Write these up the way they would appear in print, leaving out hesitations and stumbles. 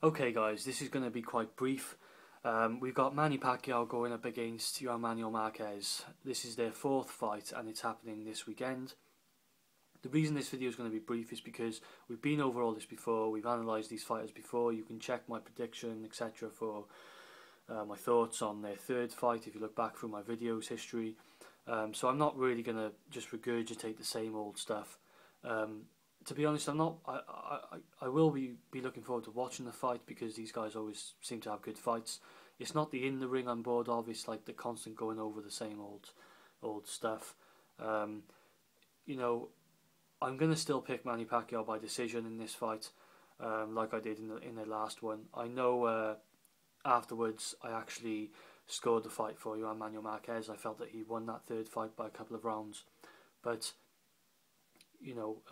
Okay guys, this is going to be quite brief. We've got Manny Pacquiao going up against Juan Manuel Marquez. This is their fourth fight and it's happening this weekend. The reason this video is going to be brief is because we've been over all this before, we've analysed these fighters before. You can check my prediction, etc. for my thoughts on their third fight if you look back through my videos history. So I'm not really going to just regurgitate the same old stuff. To be honest, I will be looking forward to watching the fight because these guys always seem to have good fights. It's not the in the ring I'm bored of, it's like the constant going over the same old stuff. You know, I'm going to still pick Manny Pacquiao by decision in this fight, like I did in the last one. I know afterwards I actually scored the fight for Juan Manuel Marquez. I felt that he won that third fight by a couple of rounds, but you know,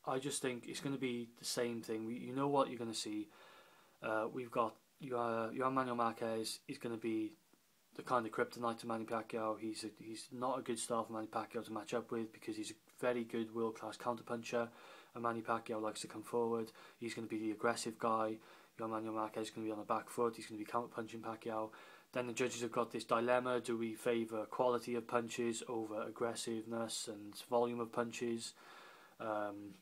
I just think it's going to be the same thing. You know what you're going to see. We've got Juan Manuel Marquez is going to be the kind of kryptonite to Manny Pacquiao. He's not a good star for Manny Pacquiao to match up with because he's a very good world-class counterpuncher, and Manny Pacquiao likes to come forward. He's going to be the aggressive guy. Juan Manuel Marquez is going to be on the back foot. He's going to be counterpunching Pacquiao. Then the judges have got this dilemma: do we favour quality of punches over aggressiveness and volume of punches? And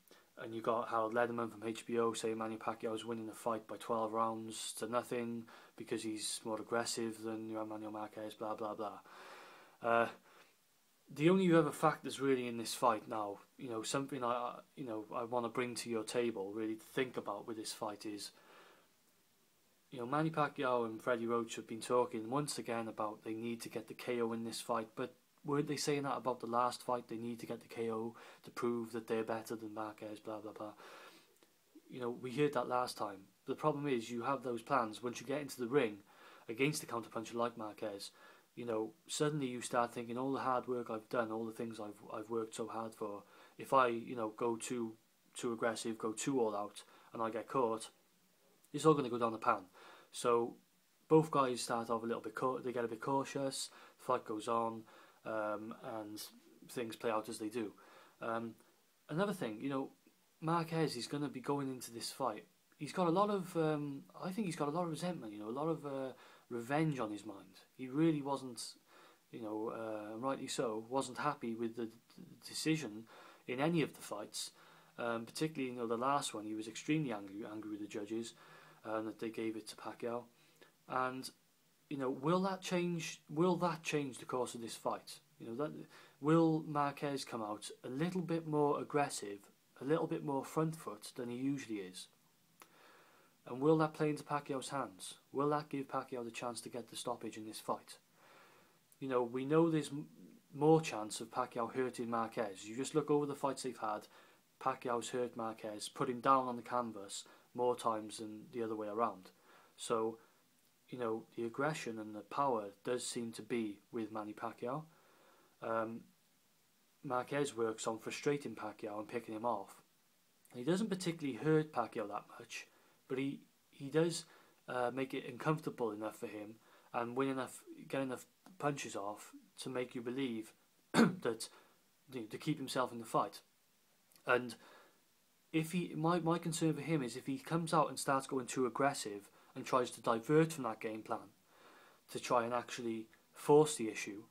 you got Harold Lederman from HBO saying Manny Pacquiao is winning the fight by 12 rounds to nothing because he's more aggressive than Juan Manuel Marquez. Blah blah blah. The only other factors really in this fight now, you know, something I want to bring to your table, really to think about with this fight is, you know, Manny Pacquiao and Freddie Roach have been talking once again about they need to get the KO in this fight, but weren't they saying that about the last fight? They need to get the KO to prove that they're better than Marquez, blah blah blah. You know, we heard that last time. The problem is you have those plans. Once you get into the ring against a counterpuncher like Marquez, you know, suddenly you start thinking all the hard work I've done, all the things I've worked so hard for, if I, you know, go too aggressive, go too all out, and I get caught, it's all going to go down the pan. So both guys start off a little bit, they get a bit cautious, the fight goes on, and things play out as they do. Another thing, you know, Marquez is going to be going into this fight. He's got a lot of, I think he's got a lot of resentment, you know, a lot of revenge on his mind. He really wasn't, you know, rightly so, wasn't happy with the decision in any of the fights. Particularly, you know, the last one, he was extremely angry with the judges, that they gave it to Pacquiao. And you know, will that change the course of this fight? You know, will Marquez come out a little bit more aggressive, a little bit more front foot than he usually is? And will that play into Pacquiao's hands? Will that give Pacquiao the chance to get the stoppage in this fight? You know, we know there's more chance of Pacquiao hurting Marquez. You just look over the fights they've had, Pacquiao's hurt Marquez, put him down on the canvas more times than the other way around. So, you know, the aggression and the power does seem to be with Manny Pacquiao. Marquez works on frustrating Pacquiao and picking him off. He doesn't particularly hurt Pacquiao that much, but he does make it uncomfortable enough for him and get enough punches off to make you believe that, you know, to keep himself in the fight. And if my concern for him is if he comes out and starts going too aggressive and tries to divert from that game plan to try and actually force the issue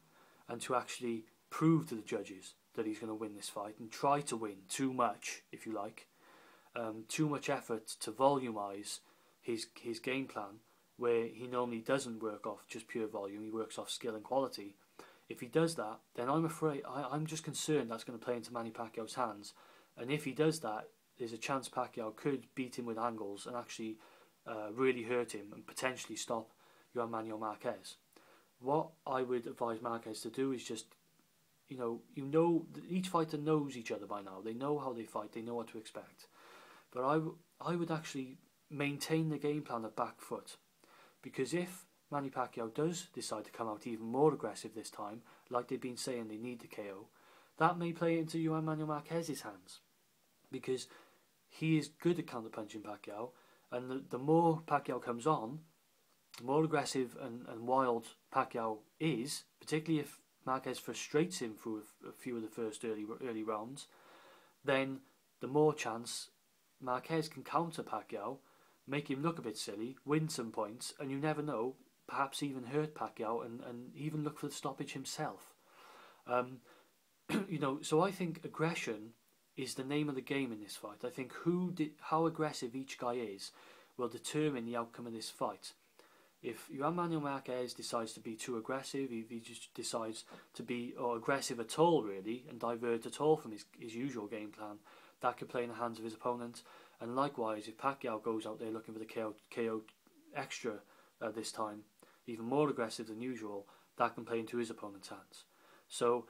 and to actually prove to the judges that he's going to win this fight and try to win too much, if you like, too much effort to volumize his game plan, where he normally doesn't work off just pure volume, he works off skill and quality. If he does that, then I'm just concerned that's going to play into Manny Pacquiao's hands, and if he does that, there's a chance Pacquiao could beat him with angles and actually really hurt him and potentially stop Juan Manuel Marquez. What I would advise Marquez to do is just, you know, each fighter knows each other by now. They know how they fight. They know what to expect. But I would actually maintain the game plan of back foot, because if Manny Pacquiao does decide to come out even more aggressive this time, like they've been saying they need the KO, that may play into Juan Manuel Marquez's hands, because he is good at counterpunching Pacquiao. And the more Pacquiao comes on, the more aggressive and wild Pacquiao is, particularly if Marquez frustrates him through a few of the first early rounds, then the more chance Marquez can counter Pacquiao, make him look a bit silly, win some points, and you never know, perhaps even hurt Pacquiao and even look for the stoppage himself. So I think aggression is the name of the game in this fight. I think how aggressive each guy is will determine the outcome of this fight. If Juan Manuel Marquez decides to be too aggressive, if he just decides to be aggressive at all really, and divert at all from his usual game plan, that could play in the hands of his opponent. And likewise, if Pacquiao goes out there looking for the KO extra this time, even more aggressive than usual, that can play into his opponent's hands. So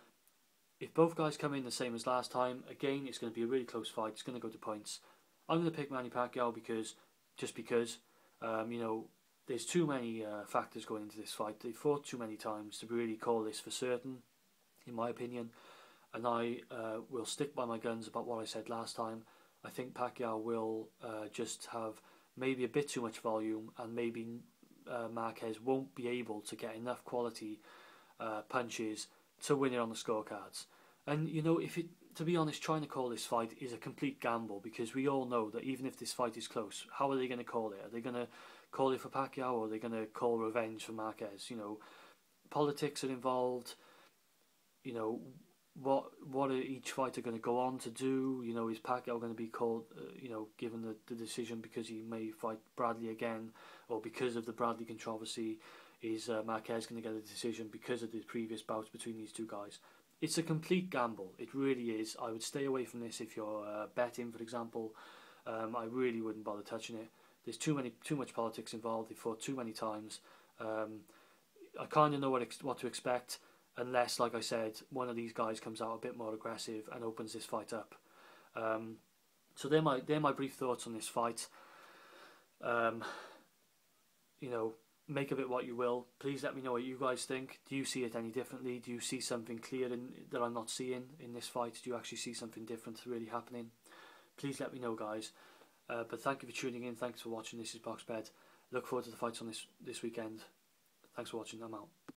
if both guys come in the same as last time, again, it's going to be a really close fight. It's going to go to points. I'm going to pick Manny Pacquiao because there's too many factors going into this fight. They fought too many times to really call this for certain, in my opinion. And I will stick by my guns about what I said last time. I think Pacquiao will just have maybe a bit too much volume, and maybe Marquez won't be able to get enough quality punches to win it on the scorecards. And to be honest, trying to call this fight is a complete gamble, because we all know that even if this fight is close, how are they going to call it? Are they going to call it for Pacquiao, or are they going to call revenge for Marquez? Politics are involved. What are each fighter going to go on to do? Is Pacquiao going to be called, given the decision because he may fight Bradley again, or because of the Bradley controversy, is Marquez going to get a decision because of the previous bouts between these two guys? It's a complete gamble. It really is. I would stay away from this if you're betting, for example. I really wouldn't bother touching it. There's too much politics involved. They fought too many times. I kind of know what to expect, unless, like I said, one of these guys comes out a bit more aggressive and opens this fight up. So they're my brief thoughts on this fight. Make of it what you will. Please let me know what you guys think. Do you see it any differently? Do you see something clear that I'm not seeing in this fight? Do you actually see something different really happening? Please let me know, guys. But thank you for tuning in. Thanks for watching. This is Boxbed. Look forward to the fights on this weekend. Thanks for watching. I'm out.